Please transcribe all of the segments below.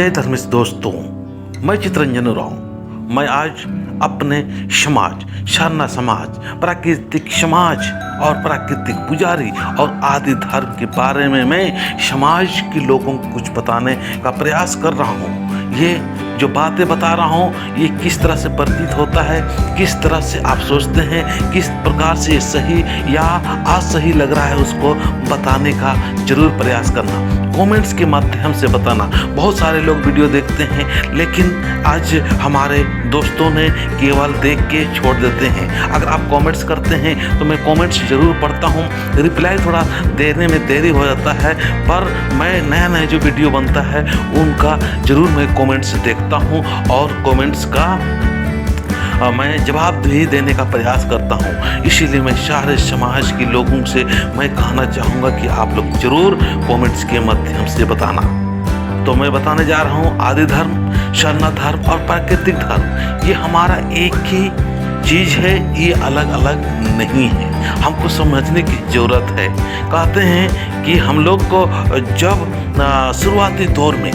जय धर्मिष्ठ दोस्तों, मैं चित्रंजन राव। मैं आज अपने समाज, शरणा समाज, प्राकृतिक समाज और प्राकृतिक पुजारी और आदि धर्म के बारे में मैं समाज के लोगों को कुछ बताने का प्रयास कर रहा हूँ। ये जो बातें बता रहा हूँ ये किस तरह से प्रतीत होता है, किस तरह से आप सोचते हैं, किस प्रकार से ये सही या असही लग रहा है, उसको बताने का जरूर प्रयास करना। कमेंट्स के माध्यम से बताना। बहुत सारे लोग वीडियो देखते हैं लेकिन आज हमारे दोस्तों ने केवल देख के छोड़ देते हैं। अगर आप कमेंट्स करते हैं तो मैं कमेंट्स जरूर पढ़ता हूँ। रिप्लाई थोड़ा देने में देरी हो जाता है, पर मैं नया जो वीडियो बनता है उनका जरूर मैं कमेंट्स देखता हूँ और कमेंट्स का मैं जवाब भी देने का प्रयास करता हूँ। इसीलिए मैं सारे समाज के लोगों से मैं कहना चाहूँगा कि आप लोग जरूर कमेंट्स के माध्यम से बताना। तो मैं बताने जा रहा हूँ आदि धर्म, शरणा धर्म और प्राकृतिक धर्म। ये हमारा एक ही चीज़ है, ये अलग अलग नहीं है। हमको समझने की ज़रूरत है। कहते हैं कि हम लोग को जब शुरुआती दौर में,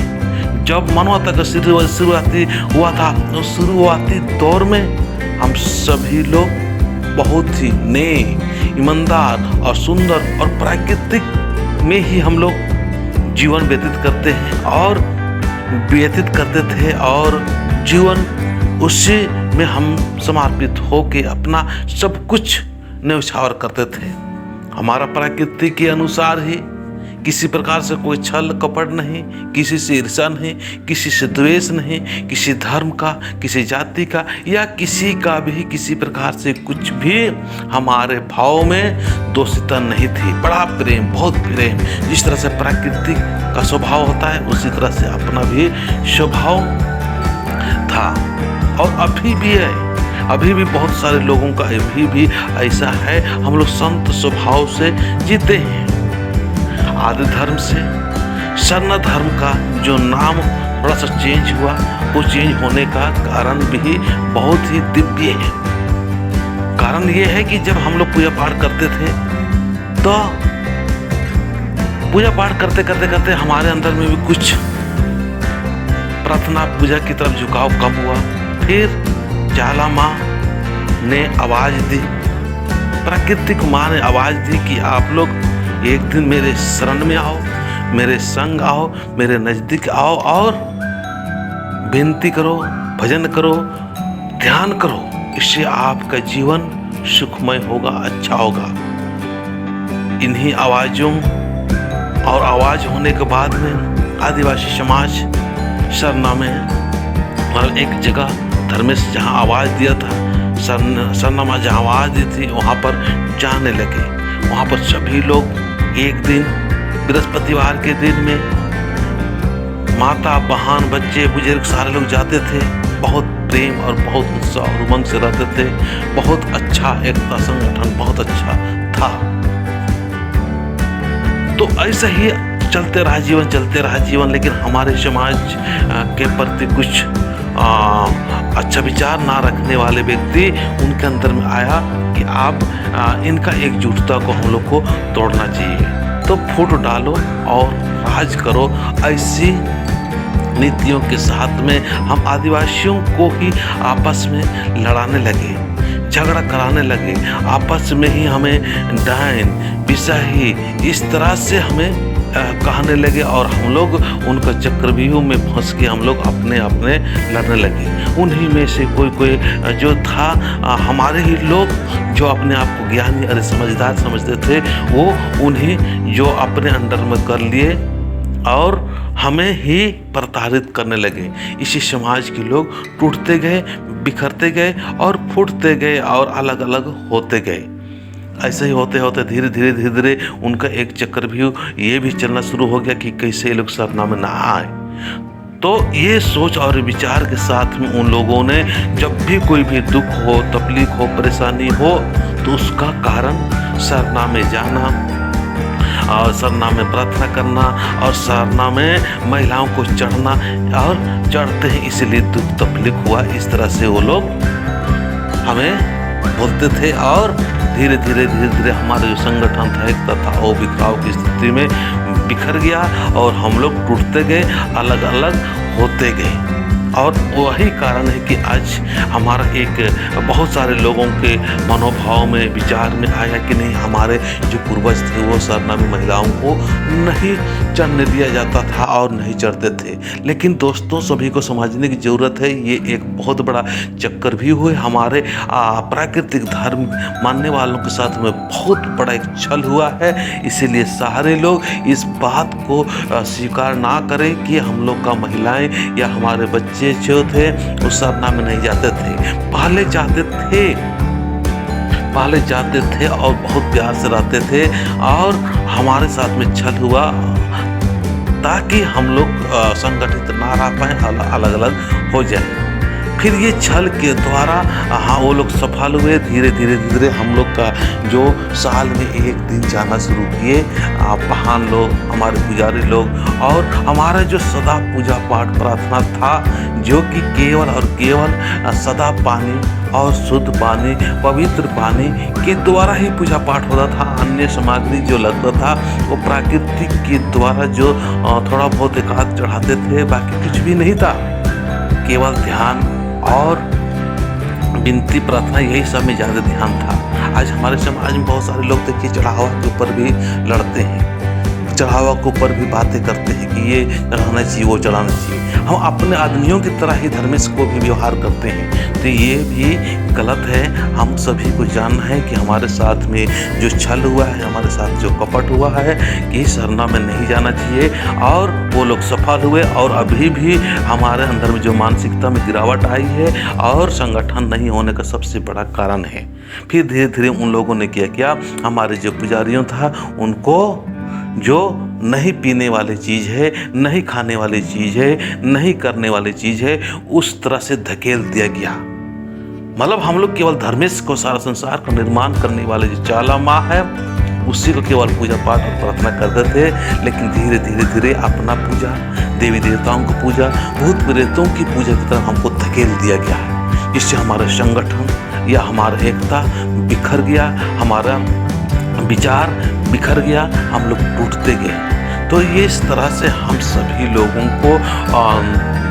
जब मानवता का शुरुआती हुआ था, तो शुरुआती दौर में हम सभी लोग बहुत ही नेक, ईमानदार और सुंदर और प्राकृतिक में ही हम लोग जीवन व्यतीत करते हैं और व्यतीत करते थे और जीवन उसी में हम समर्पित होके अपना सब कुछ न्यौछावर करते थे। हमारा प्रकृति के अनुसार ही किसी प्रकार से कोई छल कपट नहीं, किसी से ईर्ष्या नहीं, किसी से द्वेष नहीं, किसी धर्म का, किसी जाति का या किसी का भी किसी प्रकार से कुछ भी हमारे भाव में दोषिता नहीं थी। बड़ा प्रेम, बहुत प्रेम। जिस तरह से प्रकृति का स्वभाव होता है उसी तरह से अपना भी स्वभाव था और अभी भी है। अभी भी बहुत सारे लोगों का अभी भी ऐसा है। हम लोग संत स्वभाव से जीते हैं। आदि धर्म से शरणा धर्म का जो नाम थोड़ा सा चेंज हुआ, वो चेंज होने का कारण भी बहुत ही दिव्य है। कारण ये है कि जब हम लोग पूजा पाठ करते थे तो पूजा पाठ करते करते हमारे अंदर में भी कुछ प्रार्थना पूजा की तरफ झुकाव कम हुआ। फिर जाला माँ ने आवाज दी, प्राकृतिक माँ ने आवाज दी कि आप लोग एक दिन मेरे शरण में आओ, मेरे संग आओ, मेरे नज़दीक आओ और विनती करो, भजन करो, ध्यान करो। इससे आपका जीवन सुखमय होगा, अच्छा होगा। इन्हीं आवाज़ों और आवाज़ होने के बाद में आदिवासी समाज शरणा में और एक जगह धर्मेश जहाँ आवाज़ दिया था, शरणा माँ जहाँ आवाज़ दी थी वहाँ पर जाने लगे। वहाँ पर सभी लोग एक दिन बृहस्पतिवार के दिन में माता, बहन, बच्चे, बुजुर्ग सारे लोग जाते थे। बहुत प्रेम और बहुत उत्साह और उमंग से रहते थे। बहुत अच्छा एकता संगठन बहुत अच्छा था। तो ऐसा ही चलते रहा जीवन। लेकिन हमारे समाज के प्रति कुछ अच्छा विचार ना रखने वाले व्यक्ति उनके अंदर में आया कि आप इनका एकजुटता को हम लोग को तोड़ना चाहिए। तो फूट डालो और राज करो। ऐसी नीतियों के साथ में हम आदिवासियों को ही आपस में लड़ाने लगे, झगड़ा कराने लगे। आपस में ही हमें डायन, बिसाही इस तरह से हमें कहने लगे और हम लोग उनका चक्रव्यूह में फंस के हम लोग अपने लड़ने लगे। उन्हीं में से कोई जो था, हमारे ही लोग जो अपने आप को ज्ञानी और समझदार समझते थे, वो उन्हीं जो अपने अंडर में कर लिए और हमें ही प्रताड़ित करने लगे। इसी समाज के लोग टूटते गए, बिखरते गए और फूटते गए और अलग अलग होते गए। ऐसे ही होते होते धीरे धीरे उनका एक चक्रव्यूह ये भी चलना शुरू हो गया कि कैसे लोग शरणा में ना आए। तो ये सोच और विचार के साथ में उन लोगों ने जब भी कोई भी दुख हो, तकलीफ हो, परेशानी हो तो उसका कारण शरणा में जाना और शरणा में प्रार्थना करना और शरणा में महिलाओं को चढ़ना और चढ़ते हैं इसलिए दुख तकलीफ हुआ। इस तरह से वो लोग हमें बोलते थे और धीरे धीरे हमारा जो संगठन था एकता था वो बिखराव की स्थिति में बिखर गया और हम लोग टूटते गए, अलग अलग होते गए। और वही कारण है कि आज हमारा एक बहुत सारे लोगों के मनोभाव में, विचार में आया कि नहीं, हमारे जो पूर्वज थे वो सरनामी महिलाओं को नहीं चढ़ने दिया जाता था और नहीं चढ़ते थे। लेकिन दोस्तों, सभी को समझने की ज़रूरत है, ये एक बहुत बड़ा चक्कर भी हुए हमारे प्राकृतिक धर्म मानने वालों के साथ में बहुत बड़ा एक छल हुआ है। इसीलिए सारे लोग इस बात को स्वीकार ना करें कि हम लोग का महिलाएं या हमारे बच्चे जो थे उस सरनामे में नहीं जाते थे। पहले जाते थे और बहुत प्यार से रहते थे, और हमारे साथ में छल हुआ ताकि हम लोग संगठित ना रह पाए, अलग अलग हो जाए। फिर ये छल के द्वारा हाँ वो लोग सफल हुए। धीरे धीरे हम लोग का जो साल में एक दिन जाना शुरू किए पहान लोग, हमारे पुजारी लोग, और हमारा जो सदा पूजा पाठ प्रार्थना था, जो कि केवल और केवल सदा पानी और शुद्ध पानी, पवित्र पानी के द्वारा ही पूजा पाठ होता था। अन्य सामग्री जो लगता था वो प्राकृतिक के द्वारा जो थोड़ा बहुत एक हाथ चढ़ाते थे, बाकी कुछ भी नहीं था। केवल ध्यान और विनती प्रार्थना, यही सब में ज़्यादा ध्यान था। आज हमारे समाज में बहुत सारे लोग देखिए चढ़ावा के ऊपर भी लड़ते हैं, चढ़ावा के ऊपर भी बातें करते हैं कि ये चढ़ाना चाहिए, वो चढ़ाना चाहिए। हम अपने आदमियों की तरह ही धर्मेश को भी व्यवहार करते हैं, तो ये भी गलत है। हम सभी को जानना है कि हमारे साथ में जो छल हुआ है, हमारे साथ जो कपट हुआ है, कि सरना में नहीं जाना चाहिए, और वो लोग सफल हुए। और अभी भी हमारे अंदर में जो मानसिकता में गिरावट आई है और संगठन नहीं होने का सबसे बड़ा कारण है। फिर धीरे धीरे उन लोगों ने क्या, हमारे जो पुजारियों था उनको जो नहीं पीने वाली चीज़ है, नहीं खाने वाली चीज़ है, नहीं करने वाली चीज़ है, उस तरह से धकेल दिया गया। मतलब हम लोग केवल धर्मेश को, सारा संसार का निर्माण करने वाले जो चाला माँ है, उसी को केवल पूजा पाठ और प्रार्थना करते थे। लेकिन धीरे धीरे अपना पूजा, देवी देवताओं की पूजा, भूत प्रेतों की पूजा की तरफ हमको धकेल दिया गया है। इससे हमारा संगठन या हमारा एकता बिखर गया, हमारा विचार बिखर गया, हम लोग टूटते गए। तो ये इस तरह से हम सभी लोगों को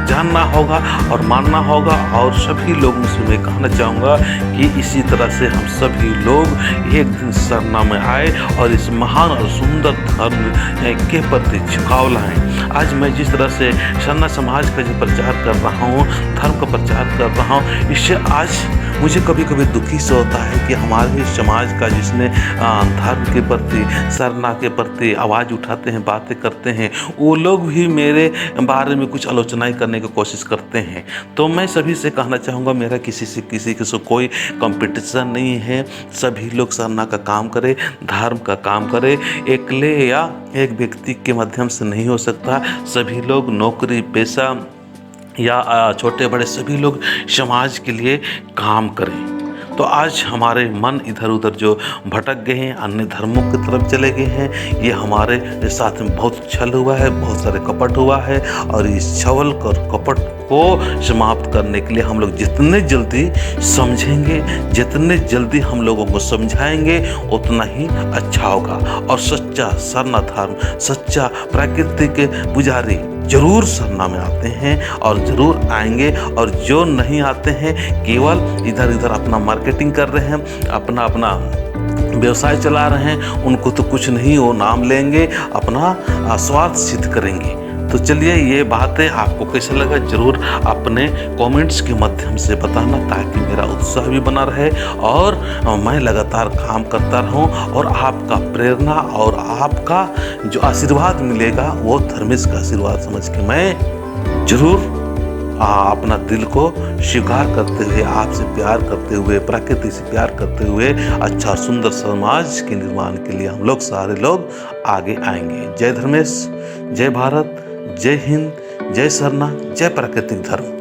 जानना होगा और मानना होगा। और सभी लोगों से मैं कहना चाहूँगा कि इसी तरह से हम सभी लोग एक दिन सरना में आए और इस महान और सुंदर धर्म के प्रति झुकाव लाएं। आज मैं जिस तरह से सरना समाज का जो प्रचार कर रहा हूँ, धर्म का प्रचार कर रहा हूँ, इससे आज मुझे कभी कभी दुखी से होता है कि हमारे समाज का जिसने धर्म के प्रति, सरना के प्रति आवाज़ उठाते हैं, बातें करते हैं, वो लोग भी मेरे बारे में कुछ आलोचनाएं करने की कोशिश करते हैं। तो मैं सभी से कहना चाहूँगा, मेरा किसी से कोई कंपटीशन नहीं है। सभी लोग सरना का काम करें, धर्म का काम करें। अकेले या एक व्यक्ति के माध्यम से नहीं हो सकता। सभी लोग नौकरी पेशा या छोटे बड़े सभी लोग समाज के लिए काम करें। तो आज हमारे मन इधर उधर जो भटक गए हैं, अन्य धर्मों की तरफ चले गए हैं, ये हमारे साथ में बहुत छल हुआ है, बहुत सारे कपट हुआ है। और इस छल और कपट को समाप्त करने के लिए हम लोग जितने जल्दी समझेंगे, जितने जल्दी हम लोगों को समझाएंगे, उतना ही अच्छा होगा। और सच्चा सरना धर्म, सच्चा प्राकृतिक पुजारी जरूर सरना में आते हैं और ज़रूर आएंगे। और जो नहीं आते हैं, केवल इधर उधर अपना मार्केटिंग कर रहे हैं, अपना व्यवसाय चला रहे हैं, उनको तो कुछ नहीं, वो नाम लेंगे, अपना स्वार्थ सिद्ध करेंगे। तो चलिए, ये बातें आपको कैसा लगा ज़रूर अपने कमेंट्स के माध्यम से बताना, ताकि मेरा उत्साह भी बना रहे और मैं लगातार काम करता रहूं। और आपका प्रेरणा और आपका जो आशीर्वाद मिलेगा, वो धर्मेश का आशीर्वाद समझ के मैं ज़रूर अपना दिल को स्वीकार करते हुए, आपसे प्यार करते हुए, प्रकृति से प्यार करते हुए अच्छा सुंदर समाज के निर्माण के लिए हम लोग सारे लोग आगे आएंगे। जय धर्मेश, जय भारत, जय हिंद, जय सरना, जय प्राकृतिक धर्म।